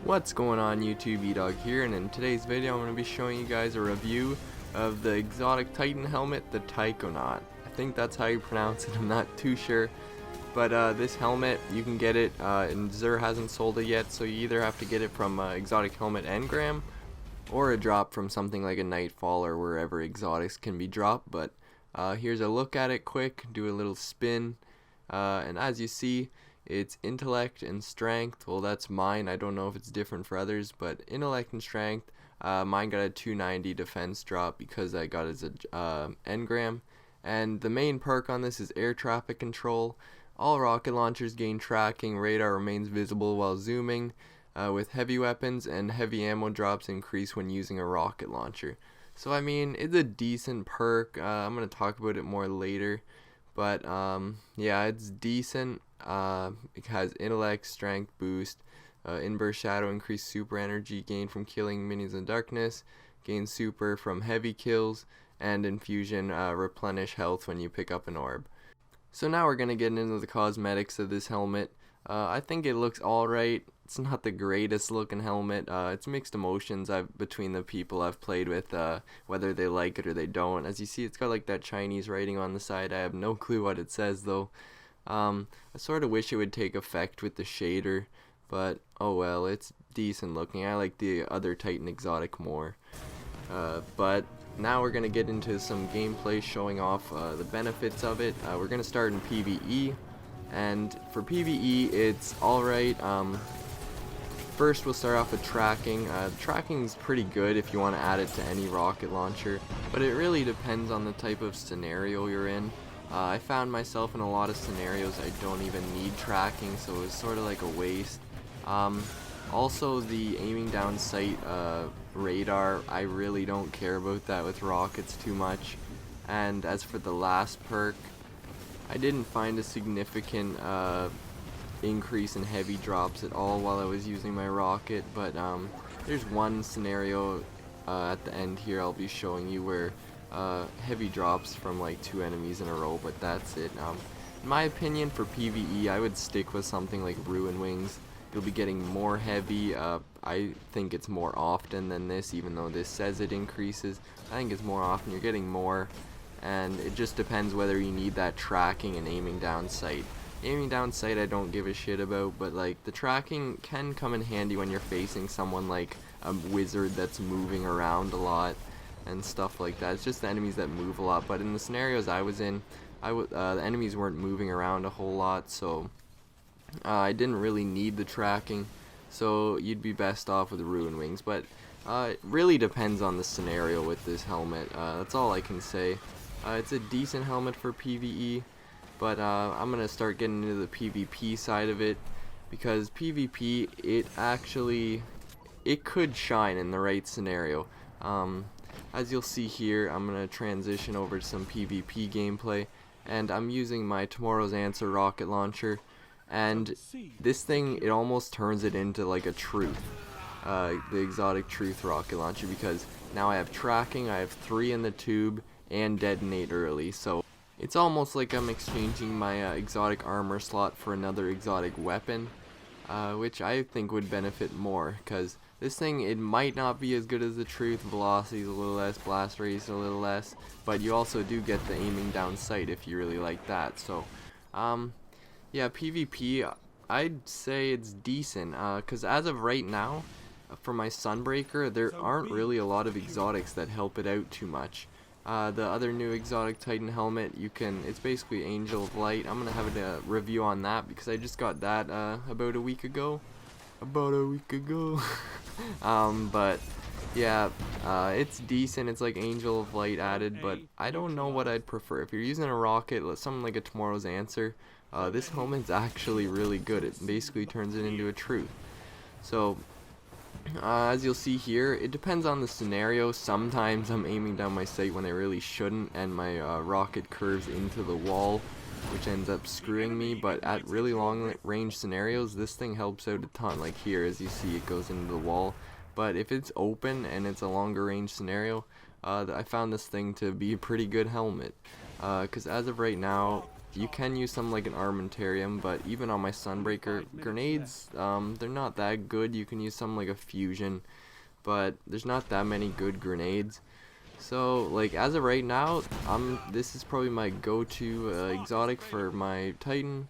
What's going on YouTube, E-Dawg here, and in today's video I'm going to be showing you guys a review of the exotic Titan helmet, the Taikonaut. I think that's how you pronounce it, I'm not too sure. But this helmet, you can get it, and Xur hasn't sold it yet, so you either have to get it from Exotic Helmet Engram, or a drop from something like a Nightfall or wherever exotics can be dropped. But here's a look at it quick, do a little spin, and as you see, it's intellect and strength. Well, that's mine. I don't know if it's different for others, but intellect and strength. Mine got a 290 defense drop because I got it as a engram. And the main perk on this is air traffic control. All rocket launchers gain tracking. Radar remains visible while zooming. With heavy weapons and heavy ammo drops increase when using a rocket launcher. So I mean, it's a decent perk. I'm gonna talk about it more later. But yeah, it's decent. It has intellect, strength boost, inverse shadow, increased super energy gain from killing minions in darkness, gain super from heavy kills, and infusion replenish health when you pick up an orb. So now we're gonna get into the cosmetics of this helmet. I think it looks alright. It's not the greatest looking helmet. It's mixed emotions between the people I've played with, whether they like it or they don't. As you see, it's got like that Chinese writing on the side. I have no clue what it says though. I sort of wish it would take effect with the shader, but oh well, it's decent looking. I like the other Titan exotic more. But now we're gonna get into some gameplay showing off the benefits of it. We're gonna start in PvE, and for PvE it's alright. First we'll start off with tracking. Tracking's pretty good if you want to add it to any rocket launcher, but it really depends on the type of scenario you're in. I found myself in a lot of scenarios I don't even need tracking, so it's sort of like a waste. Also, the aiming down sight radar, I really don't care about that with rockets too much. And as for the last perk, I didn't find a significant increase in heavy drops at all while I was using my rocket, but there's one scenario at the end here I'll be showing you where heavy drops from like 2 enemies in a row, but that's it. In my opinion, for PvE I would stick with something like Ruin Wings. You'll be getting more heavy. I think it's more often than this, even though this says it increases. I think it's more often, you're getting more, and it just depends whether you need that tracking and aiming down sight. Aiming down sight I don't give a shit about, but like the tracking can come in handy when you're facing someone like a wizard that's moving around a lot and stuff like that. It's just the enemies that move a lot, but in the scenarios I was in, the enemies weren't moving around a whole lot, so I didn't really need the tracking, so you'd be best off with Ruin Wings. But it really depends on the scenario with this helmet. That's all I can say. It's a decent helmet for PvE, but I'm gonna start getting into the PvP side of it, because PvP, it could shine in the right scenario. As you'll see here, I'm gonna transition over to some PvP gameplay, and I'm using my Tomorrow's Answer rocket launcher, and this thing, it almost turns it into like a Truth, the exotic Truth rocket launcher, because now I have tracking, I have 3 in the tube, and detonate early, so it's almost like I'm exchanging my exotic armor slot for another exotic weapon, which I think would benefit more, because this thing, it might not be as good as the Truth. Velocity is a little less, blast rate is a little less, but you also do get the aiming down sight if you really like that. So yeah, PvP, I'd say it's decent, because as of right now, for my Sunbreaker, there aren't really a lot of exotics that help it out too much. The other new exotic Titan helmet, it's basically Angel of Light. I'm gonna have a review on that because I just got that about a week ago. But yeah, it's decent. It's like Angel of Light added, but I don't know what I'd prefer. If you're using a rocket, something like a Tomorrow's Answer, this helmet's actually really good. It basically turns it into a Truth. So as you'll see here, it depends on the scenario. Sometimes I'm aiming down my sight when I really shouldn't, and my rocket curves into the wall, which ends up screwing me. But at really long range scenarios, this thing helps out a ton. Like here, as you see, it goes into the wall. But if it's open and it's a longer range scenario, I found this thing to be a pretty good helmet, because as of right now, You can use something like an armamentarium, but even on my Sunbreaker grenades, they're not that good. You can use something like a fusion, but there's not that many good grenades. So like as of right now, this is probably my go-to exotic for my Titan.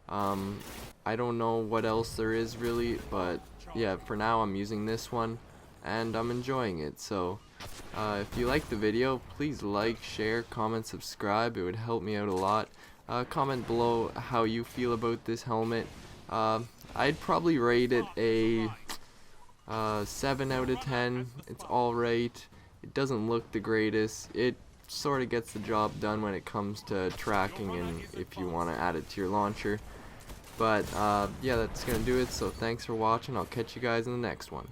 I don't know what else there is really, but yeah, for now I'm using this one and I'm enjoying it. So if you like the video, please like, share, comment, subscribe. It would help me out a lot. Comment below how you feel about this helmet. I'd probably rate it a 7 out of 10. It's alright. It doesn't look the greatest. It sort of gets the job done when it comes to tracking and if you want to add it to your launcher. But yeah, that's gonna do it. So thanks for watching. I'll catch you guys in the next one.